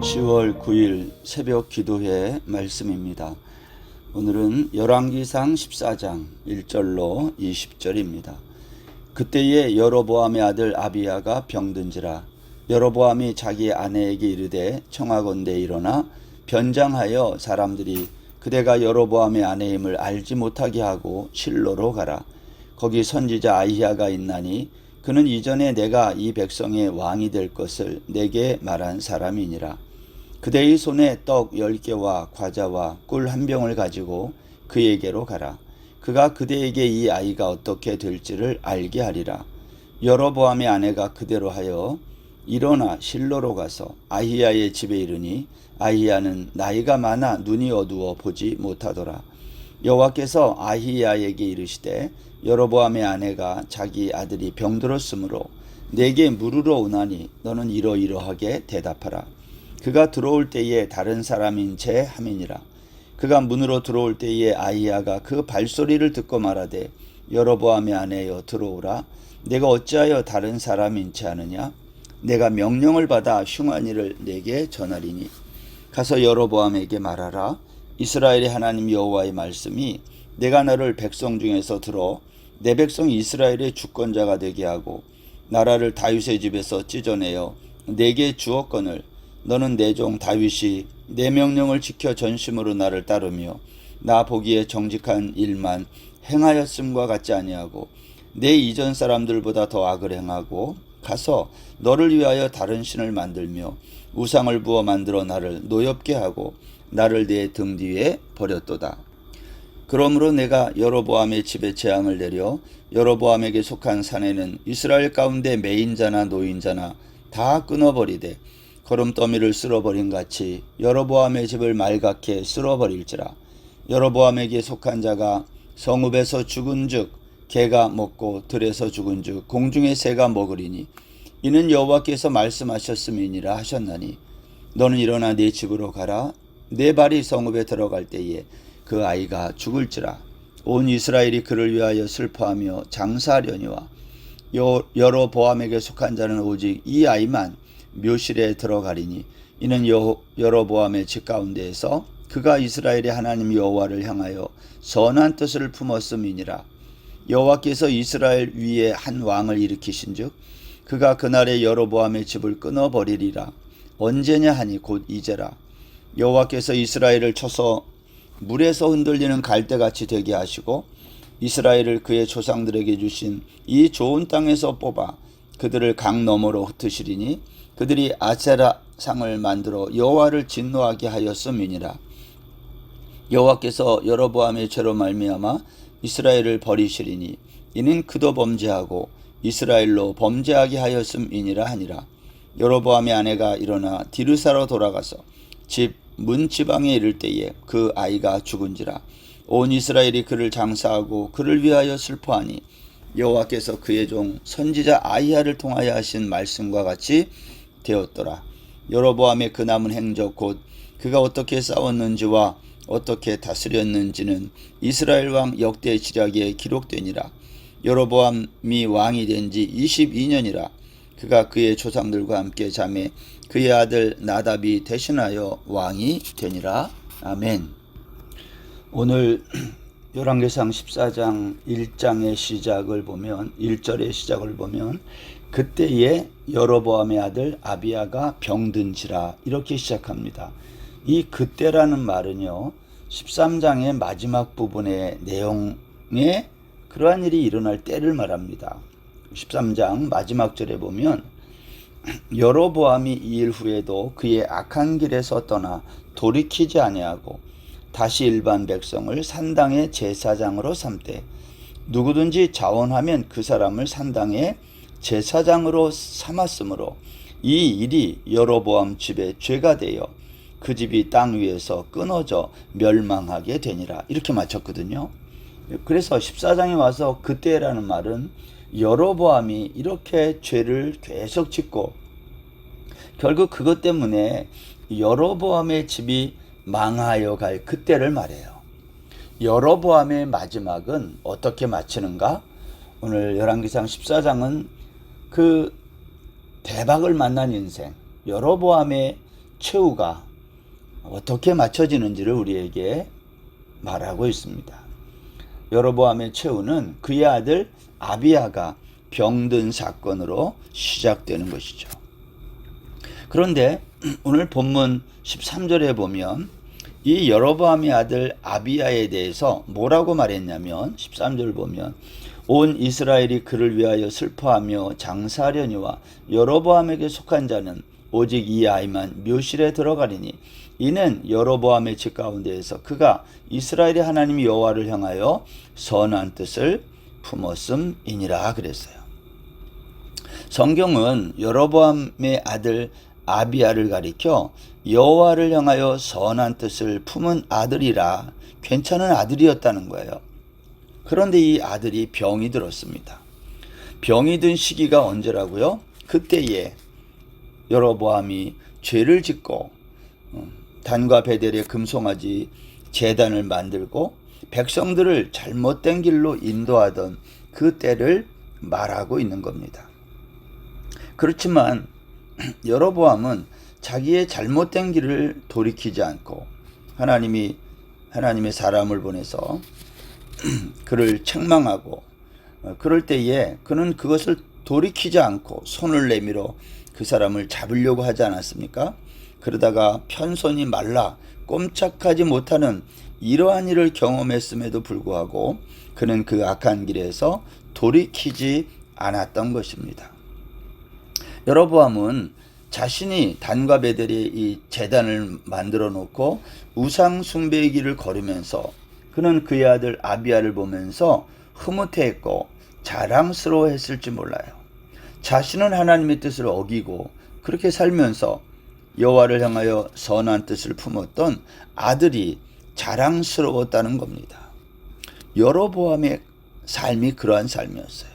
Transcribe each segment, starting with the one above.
10월 9일 새벽 기도회 말씀입니다. 오늘은 열왕기상 14장 1절로 20절입니다. 그때에 여로보암의 아들 아비야가 병든지라. 여로보암이 자기 아내에게 이르되 청하건대 일어나 변장하여 사람들이 그대가 여로보암의 아내임을 알지 못하게 하고 실로로 가라. 거기 선지자 아히야가 있나니 그는 이전에 내가 이 백성의 왕이 될 것을 내게 말한 사람이니라. 그대의 손에 떡 10개와 과자와 꿀 한 병을 가지고 그에게로 가라. 그가 그대에게 이 아이가 어떻게 될지를 알게 하리라. 여로보암의 아내가 그대로 하여 일어나 실로로 가서 아히야의 집에 이르니 아히야는 나이가 많아 눈이 어두워 보지 못하더라. 여호와께서 아히야에게 이르시되 여로보암의 아내가 자기 아들이 병들었으므로 내게 물으러 오나니 너는 이러이러하게 대답하라. 그가 들어올 때에 다른 사람인 제 함이니라. 그가 문으로 들어올 때에 아히야가 그 발소리를 듣고 말하되 여로보암의 아내여 들어오라. 내가 어찌하여 다른 사람인 체 하느냐? 내가 명령을 받아 흉한 일을 내게 전하리니 가서 여로보암에게 말하라. 이스라엘의 하나님 여호와의 말씀이 내가 너를 백성 중에서 들어 내 백성 이스라엘의 주권자가 되게 하고 나라를 다윗의 집에서 찢어내어 내게 주었거늘 너는 내 종 다윗이 내 명령을 지켜 전심으로 나를 따르며 나 보기에 정직한 일만 행하였음과 같지 아니하고 내 이전 사람들보다 더 악을 행하고 가서 너를 위하여 다른 신을 만들며 우상을 부어 만들어 나를 노엽게 하고 나를 내 등 뒤에 버렸도다. 그러므로 내가 여로보암의 집에 재앙을 내려 여로보암에게 속한 산에는 이스라엘 가운데 매인자나 노인자나 다 끊어버리되 거름더미를 쓸어버린 같이 여로보암의 집을 말갛게 쓸어버릴지라. 여로보암에게 속한 자가 성읍에서 죽은즉 개가 먹고 들에서 죽은즉 공중의 새가 먹으리니 이는 여호와께서 말씀하셨음이니라 하셨나니 너는 일어나 네 집으로 가라. 내 발이 성읍에 들어갈 때에 그 아이가 죽을지라. 온 이스라엘이 그를 위하여 슬퍼하며 장사하려니와 여로보암에게 속한 자는 오직 이 아이만 묘실에 들어가리니 이는 여로보암의 집 가운데에서 그가 이스라엘의 하나님 여호와를 향하여 선한 뜻을 품었음이니라. 여호와께서 이스라엘 위에 한 왕을 일으키신즉 그가 그날에 여로보암의 집을 끊어버리리라. 언제냐 하니 곧 이제라. 여호와께서 이스라엘을 쳐서 물에서 흔들리는 갈대같이 되게 하시고 이스라엘을 그의 조상들에게 주신 이 좋은 땅에서 뽑아 그들을 강 너머로 흩으시리니 그들이 아세라 상을 만들어 여호와를 진노하게 하였음이니라. 여호와께서 여로보암의 죄로 말미암아 이스라엘을 버리시리니 이는 그도 범죄하고 이스라엘로 범죄하게 하였음이니라 하니라. 여로보암의 아내가 일어나 디르사로 돌아가서 집 문지방에 이를 때에 그 아이가 죽은지라. 온 이스라엘이 그를 장사하고 그를 위하여 슬퍼하니 여호와께서 그의 종 선지자 아히야를 통하여 하신 말씀과 같이 되었더라. 여로보암의 그 남은 행적 곧 그가 어떻게 싸웠는지와 어떻게 다스렸는지는 이스라엘 왕 역대 지략에 기록되니라. 여로보암이 왕이 된 지 22년이라. 그가 그의 조상들과 함께 잠에 그의 아들 나답이 대신하여 왕이 되니라. 아멘. 오늘 열왕기상 14장 1장의 시작을 보면 1절의 시작을 보면 그때에 여로보암의 아들 아비야가 병든지라 이렇게 시작합니다. 이 그때라는 말은요 13장의 마지막 부분의 내용에 그러한 일이 일어날 때를 말합니다. 13장 마지막 절에 보면 여로보암이 이 일 후에도 그의 악한 길에서 떠나 돌이키지 아니하고 다시 일반 백성을 산당의 제사장으로 삼되 누구든지 자원하면 그 사람을 산당의 제사장으로 삼았으므로 이 일이 여로보암 집의 죄가 되어 그 집이 땅 위에서 끊어져 멸망하게 되니라 이렇게 마쳤거든요. 그래서 14장에 와서 그때라는 말은 여로보암이 이렇게 죄를 계속 짓고 결국 그것 때문에 여로보암의 집이 망하여 갈 그때를 말해요. 여로보암의 마지막은 어떻게 마치는가? 오늘 열왕기상 14장은 그 대박을 만난 인생, 여로보암의 최후가 어떻게 맞춰지는지를 우리에게 말하고 있습니다. 여로보암의 최후는 그의 아들 아비야가 병든 사건으로 시작되는 것이죠. 그런데 오늘 본문 13절에 보면 이 여로보암의 아들 아비야에 대해서 뭐라고 말했냐면 13절 보면 온 이스라엘이 그를 위하여 슬퍼하며 장사하려니와 여로보암에게 속한 자는 오직 이 아이만 묘실에 들어가리니 이는 여로보암의 집 가운데에서 그가 이스라엘의 하나님 여호와를 향하여 선한 뜻을 품었음이니라 그랬어요. 성경은 여로보암의 아들 아비야를 가리켜 여호와를 향하여 선한 뜻을 품은 아들이라 괜찮은 아들이었다는 거예요. 그런데 이 아들이 병이 들었습니다. 병이 든 시기가 언제라고요? 그때에 여로보암이 죄를 짓고 단과 베델의 금송아지 제단을 만들고 백성들을 잘못된 길로 인도하던 그 때를 말하고 있는 겁니다. 그렇지만 여로보암은 자기의 잘못된 길을 돌이키지 않고 하나님의 사람을 보내서 그를 책망하고 그럴 때에 그는 그것을 돌이키지 않고 손을 내밀어 그 사람을 잡으려고 하지 않았습니까? 그러다가 편손이 말라 꼼짝하지 못하는 이러한 일을 경험했음에도 불구하고 그는 그 악한 길에서 돌이키지 않았던 것입니다. 여로보암은 자신이 단과 베델의 이 제단을 만들어 놓고 우상 숭배의 길을 걸으면서 그는 그의 아들 아비야를 보면서 흐뭇해했고 자랑스러워했을지 몰라요. 자신은 하나님의 뜻을 어기고 그렇게 살면서 여호와를 향하여 선한 뜻을 품었던 아들이 자랑스러웠다는 겁니다. 여로보암의 삶이 그러한 삶이었어요.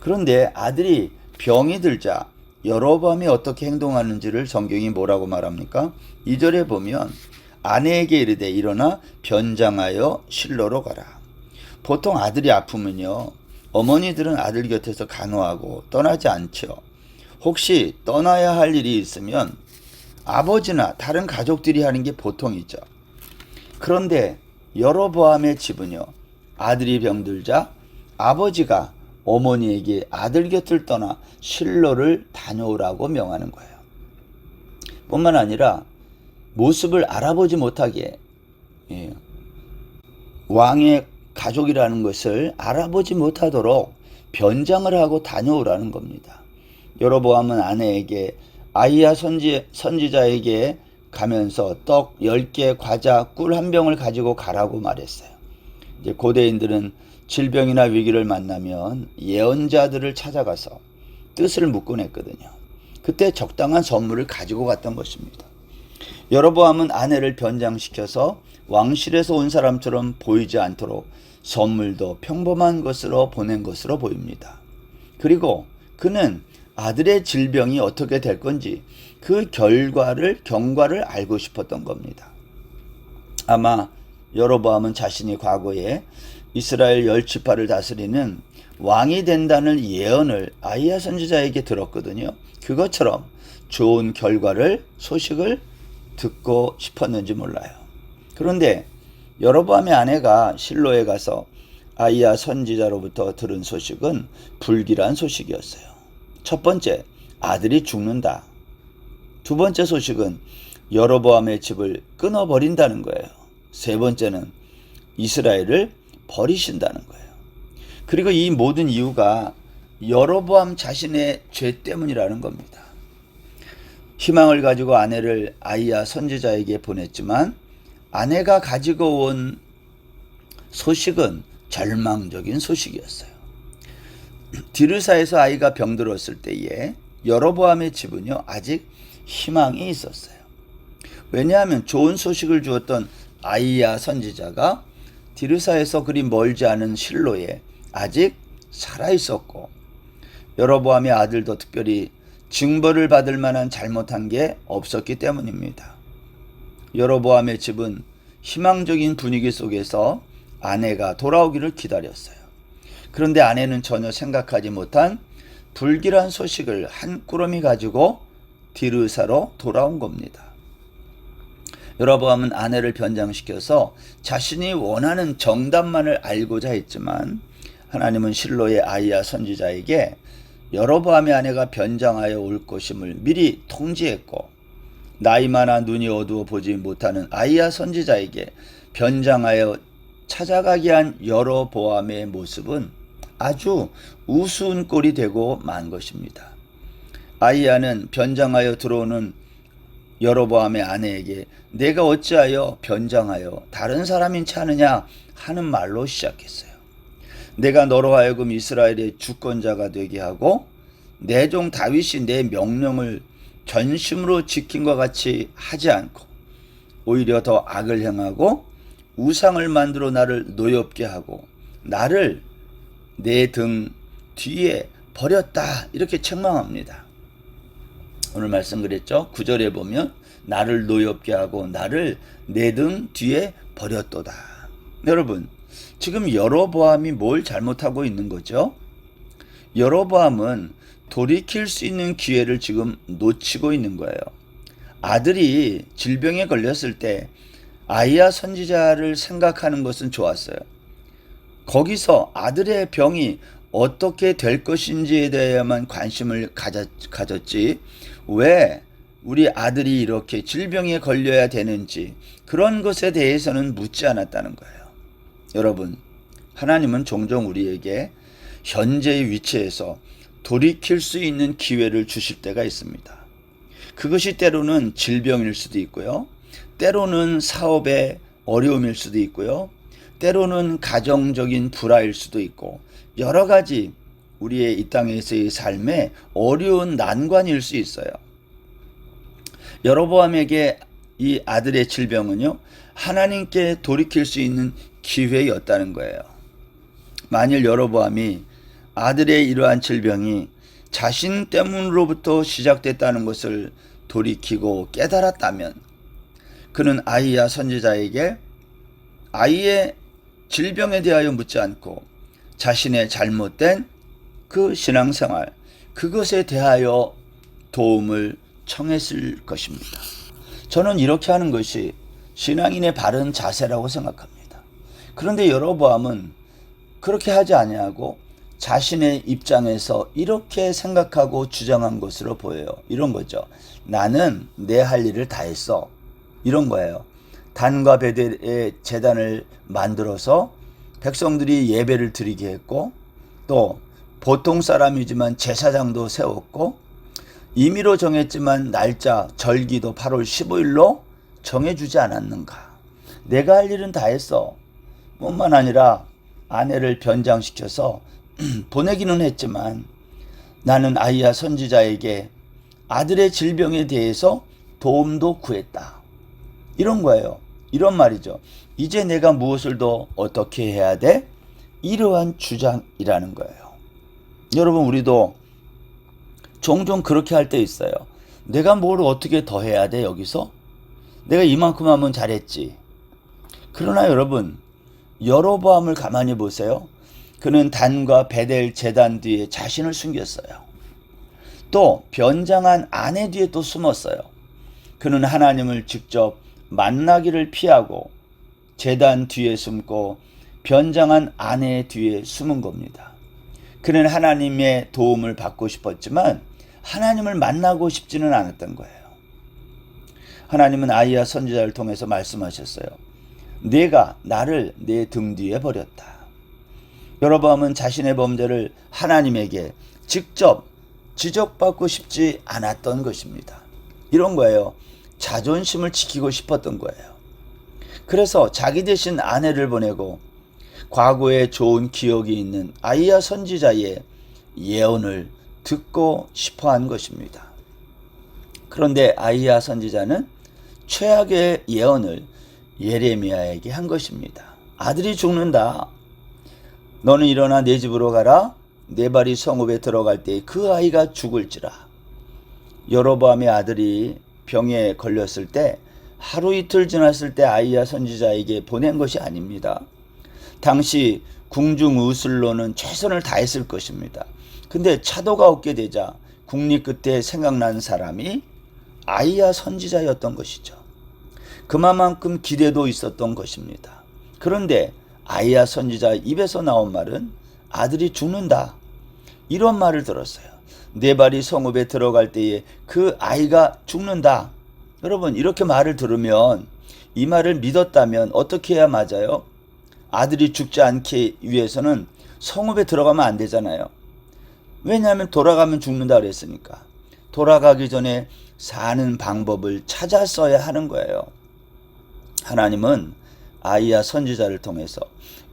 그런데 아들이 병이 들자 여로보암이 어떻게 행동하는지를 성경이 뭐라고 말합니까? 2절에 보면 아내에게 이르되 일어나 변장하여 실로로 가라. 보통 아들이 아프면요 어머니들은 아들 곁에서 간호하고 떠나지 않죠. 혹시 떠나야 할 일이 있으면 아버지나 다른 가족들이 하는 게 보통이죠. 그런데 여로보암의 집은요 아들이 병들자 아버지가 어머니에게 아들 곁을 떠나 실로를 다녀오라고 명하는 거예요. 뿐만 아니라 모습을 알아보지 못하게 왕의 가족이라는 것을 알아보지 못하도록 변장을 하고 다녀오라는 겁니다. 여로보암은 아내에게 아히야 선지자에게 가면서 떡 10개, 과자, 꿀 1병을 가지고 가라고 말했어요. 이제 고대인들은 질병이나 위기를 만나면 예언자들을 찾아가서 뜻을 묻곤 했거든요. 그때 적당한 선물을 가지고 갔던 것입니다. 여로보암은 아내를 변장시켜서 왕실에서 온 사람처럼 보이지 않도록 선물도 평범한 것으로 보낸 것으로 보입니다. 그리고 그는 아들의 질병이 어떻게 될 건지 그 경과를 알고 싶었던 겁니다. 아마 여로보암은 자신이 과거에 이스라엘 10지파를 다스리는 왕이 된다는 예언을 아히야 선지자에게 들었거든요. 그것처럼 좋은 소식을 듣고 싶었는지 몰라요. 그런데 여로보암의 아내가 실로에 가서 아히야 선지자로부터 들은 소식은 불길한 소식이었어요. 첫 번째, 아들이 죽는다. 두 번째 소식은 여로보암의 집을 끊어버린다는 거예요. 세 번째는 이스라엘을 버리신다는 거예요. 그리고 이 모든 이유가 여로보암 자신의 죄 때문이라는 겁니다. 희망을 가지고 아내를 아히야 선지자에게 보냈지만 아내가 가지고 온 소식은 절망적인 소식이었어요. 디르사에서 아이가 병들었을 때에 여로보암의 집은요 아직 희망이 있었어요. 왜냐하면 좋은 소식을 주었던 아히야 선지자가 디르사에서 그리 멀지 않은 실로에 아직 살아있었고 여로보암의 아들도 특별히 징벌을 받을 만한 잘못한 게 없었기 때문입니다. 여로보암의 집은 희망적인 분위기 속에서 아내가 돌아오기를 기다렸어요. 그런데 아내는 전혀 생각하지 못한 불길한 소식을 한 꾸러미 가지고 디르사로 돌아온 겁니다. 여로보암은 아내를 변장시켜서 자신이 원하는 정답만을 알고자 했지만 하나님은 실로의 아이야 선지자에게 여로보암의 아내가 변장하여 올 것임을 미리 통지했고, 나이 많아 눈이 어두워 보지 못하는 아이야 선지자에게 변장하여 찾아가게 한 여로보암의 모습은 아주 우스운 꼴이 되고 만 것입니다. 아이야는 변장하여 들어오는 여로보암의 아내에게 내가 어찌하여 변장하여 다른 사람인 체 하느냐 하는 말로 시작했어요. 내가 너로 하여금 이스라엘의 주권자가 되게 하고 내 종 다윗이 내 명령을 전심으로 지킨 것 같이 하지 않고 오히려 더 악을 행하고 우상을 만들어 나를 노엽게 하고 나를 내 등 뒤에 버렸다, 이렇게 책망합니다. 오늘 말씀 그랬죠. 9절에 보면 나를 노엽게 하고 나를 내 등 뒤에 버렸도다. 여러분, 지금 여로보암이 뭘 잘못하고 있는 거죠? 여로보암은 돌이킬 수 있는 기회를 지금 놓치고 있는 거예요. 아들이 질병에 걸렸을 때 아이야 선지자를 생각하는 것은 좋았어요. 거기서 아들의 병이 어떻게 될 것인지에 대해만 관심을 가졌지, 왜 우리 아들이 이렇게 질병에 걸려야 되는지 그런 것에 대해서는 묻지 않았다는 거예요. 여러분, 하나님은 종종 우리에게 현재의 위치에서 돌이킬 수 있는 기회를 주실 때가 있습니다. 그것이 때로는 질병일 수도 있고요, 때로는 사업의 어려움일 수도 있고요, 때로는 가정적인 불화일 수도 있고, 여러 가지 우리의 이 땅에서의 삶에 어려운 난관일 수 있어요. 여로보암에게 이 아들의 질병은요, 하나님께 돌이킬 수 있는 기회였다는 거예요. 만일 여로보암이 아들의 이러한 질병이 자신 때문으로부터 시작됐다는 것을 돌이키고 깨달았다면 그는 아이야 선지자에게 아이의 질병에 대하여 묻지 않고 자신의 잘못된 그 신앙생활, 그것에 대하여 도움을 청했을 것입니다. 저는 이렇게 하는 것이 신앙인의 바른 자세라고 생각합니다. 그런데 여로보암은 그렇게 하지 아니하고 자신의 입장에서 이렇게 생각하고 주장한 것으로 보여요. 이런 거죠. 나는 내 할 일을 다 했어, 이런 거예요. 단과 베델의 제단을 만들어서 백성들이 예배를 드리게 했고, 또 보통 사람이지만 제사장도 세웠고, 임의로 정했지만 날짜 절기도 8월 15일로 정해주지 않았는가. 내가 할 일은 다 했어. 뿐만 아니라 아내를 변장시켜서 보내기는 했지만 나는 아이야 선지자에게 아들의 질병에 대해서 도움도 구했다, 이런 거예요. 이런 말이죠. 이제 내가 무엇을 더 어떻게 해야 돼? 이러한 주장이라는 거예요. 여러분, 우리도 종종 그렇게 할 때 있어요. 내가 뭘 어떻게 더 해야 돼? 여기서 내가 이만큼 하면 잘했지. 그러나 여러분, 여로보암을 가만히 보세요. 그는 단과 베델 제단 뒤에 자신을 숨겼어요. 또 변장한 아내 뒤에 또 숨었어요. 그는 하나님을 직접 만나기를 피하고 제단 뒤에 숨고 변장한 아내 뒤에 숨은 겁니다. 그는 하나님의 도움을 받고 싶었지만 하나님을 만나고 싶지는 않았던 거예요. 하나님은 아이야 선지자를 통해서 말씀하셨어요. 내가 나를 내 등 뒤에 버렸다. 여로보암은 자신의 범죄를 하나님에게 직접 지적받고 싶지 않았던 것입니다. 이런 거예요. 자존심을 지키고 싶었던 거예요. 그래서 자기 대신 아내를 보내고 과거에 좋은 기억이 있는 아이야 선지자의 예언을 듣고 싶어 한 것입니다. 그런데 아이야 선지자는 최악의 예언을 예레미야에게 한 것입니다. 아들이 죽는다. 너는 일어나 내 집으로 가라. 내 발이 성읍에 들어갈 때 그 아이가 죽을지라. 여로보암의 아들이 병에 걸렸을 때 하루 이틀 지났을 때 아이야 선지자에게 보낸 것이 아닙니다. 당시 궁중의술로는 최선을 다했을 것입니다. 근데 차도가 없게 되자 국리 끝에 생각난 사람이 아이야 선지자였던 것이죠. 그만큼 기대도 있었던 것입니다. 그런데 아이야 선지자 입에서 나온 말은 아들이 죽는다, 이런 말을 들었어요. 네 발이 성읍에 들어갈 때에 그 아이가 죽는다. 여러분, 이렇게 말을 들으면, 이 말을 믿었다면 어떻게 해야 맞아요? 아들이 죽지 않기 위해서는 성읍에 들어가면 안 되잖아요. 왜냐하면 돌아가면 죽는다 그랬으니까. 돌아가기 전에 사는 방법을 찾았어야 하는 거예요. 하나님은 아이야 선지자를 통해서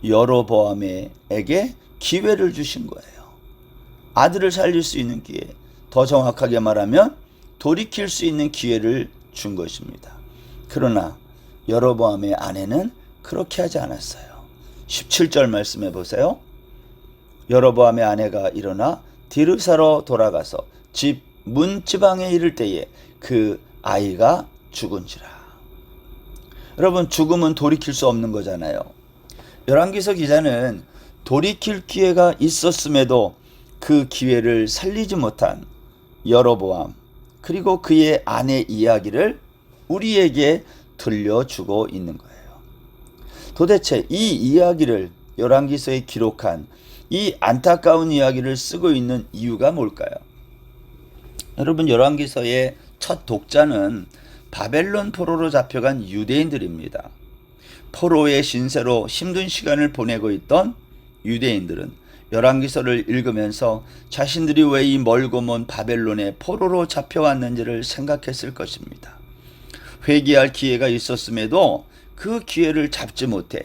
여로보암에게 기회를 주신 거예요. 아들을 살릴 수 있는 기회, 더 정확하게 말하면 돌이킬 수 있는 기회를 준 것입니다. 그러나 여로보암의 아내는 그렇게 하지 않았어요. 17절 말씀해 보세요. 여로보암의 아내가 일어나 디르사로 돌아가서 집 문지방에 이를 때에 그 아이가 죽은지라. 여러분, 죽음은 돌이킬 수 없는 거잖아요. 열왕기서 기자는 돌이킬 기회가 있었음에도 그 기회를 살리지 못한 여로보암, 그리고 그의 아내 이야기를 우리에게 들려주고 있는 거예요. 도대체 이 이야기를 열왕기서에 기록한 이 안타까운 이야기를 쓰고 있는 이유가 뭘까요? 여러분, 열왕기서의 첫 독자는 바벨론 포로로 잡혀간 유대인들입니다. 포로의 신세로 힘든 시간을 보내고 있던 유대인들은 열왕기서를 읽으면서 자신들이 왜 이 멀고 먼 바벨론에 포로로 잡혀왔는지를 생각했을 것입니다. 회개할 기회가 있었음에도 그 기회를 잡지 못해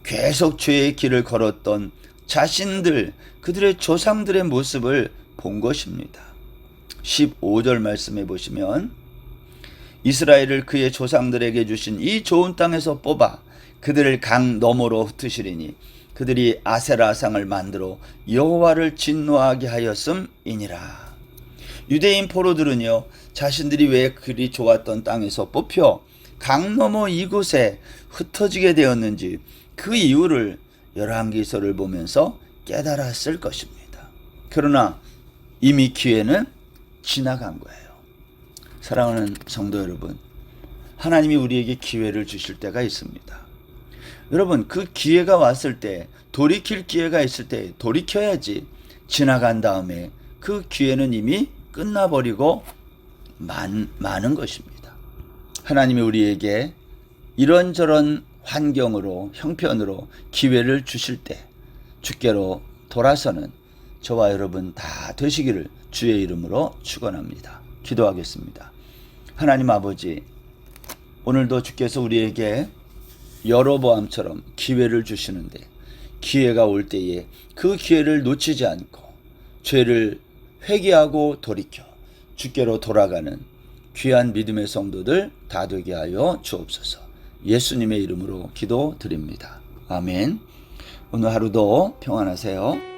계속 죄의 길을 걸었던 자신들, 그들의 조상들의 모습을 본 것입니다. 15절 말씀해 보시면, 이스라엘을 그의 조상들에게 주신 이 좋은 땅에서 뽑아 그들을 강 너머로 흩으시리니 그들이 아세라상을 만들어 여호와를 진노하게 하였음이니라. 유대인 포로들은요, 자신들이 왜 그리 좋았던 땅에서 뽑혀 강 너머 이곳에 흩어지게 되었는지 그 이유를 열왕기서를 보면서 깨달았을 것입니다. 그러나 이미 기회는 지나간 거예요. 사랑하는 성도 여러분, 하나님이 우리에게 기회를 주실 때가 있습니다. 여러분, 그 기회가 왔을 때, 돌이킬 기회가 있을 때 돌이켜야지. 지나간 다음에 그 기회는 이미 끝나버리고 많은 것입니다. 하나님이 우리에게 이런저런 환경으로, 형편으로 기회를 주실 때 주께로 돌아서는 저와 여러분 다 되시기를 주의 이름으로 축원합니다. 기도하겠습니다. 하나님 아버지, 오늘도 주께서 우리에게 여로보암처럼 기회를 주시는데, 기회가 올 때에 그 기회를 놓치지 않고 죄를 회개하고 돌이켜 주께로 돌아가는 귀한 믿음의 성도들 다 되게 하여 주옵소서. 예수님의 이름으로 기도드립니다. 아멘. 오늘 하루도 평안하세요.